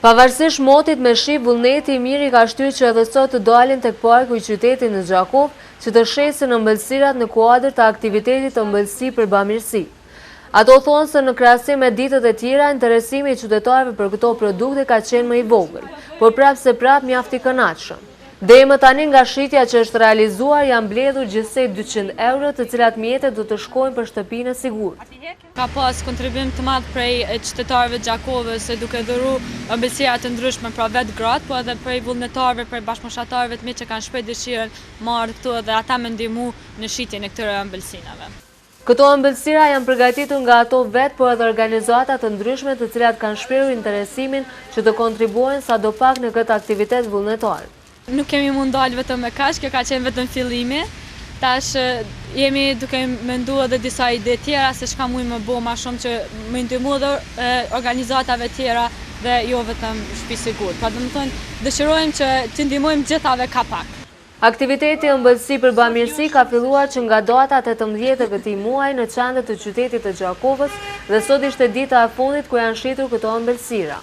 Pavarësisht motit me shi, vullneti i mirë i ka shtyr që edhe sot të dalin tek parku i qytetit në Gjakov, që të shesin ëmbëlsirat në kuadër të aktivitetit ëmbëlsi për bamirësi. Ato thonë se në krahasim me ditët e tjera, interesimi i qytetarëve për këto produkte ka qenë më i vogël, por prapë mjaft i kënaqshëm. Deri më tani nga shitja që është realizuar janë mbledhur gjithsej 200 euro, të cilat mjetet do të shkojnë për shtëpinë e sigurt. Ka pas kontribim të madh prej qytetarëve të Gjakovës duke dhuru ëmbëlsira të ndryshme pra vetë gratë, po edhe prej vullnetarëve, prej bashkëmoshatarëve të mi që kanë shpreh dëshirën marrë këtu dhe ata me ndihmu në shitjen e këtyre ëmbëlsinave. Këto ëmbëlsira janë përgatitur nga ato vetë, por edhe organizata të ndryshme të cilat kanë shprehur interesimin që të kontribuojnë sadopak në këtë aktivitet vullnetar. Nuk kemi mund dalë vetëm me kaq, kjo ka qenë vetëm fillimi. Tash jemi duke menduar edhe disa ide tjera se çka mund më bëu më shumë që më ndihmu edhe organizatave tjera dhe jo vetëm shtëpi sigurt. Pra domethënë dëshirojmë që të ndihmojmë gjithave ka pak. Aktiviteti ëmbëlsi për bamirësi ka filluar që nga data 18 e këtij muaji në qendër të qytetit të Gjakovës dhe sot ishte dita e fundit ku janë shitur këto ëmbëlsira.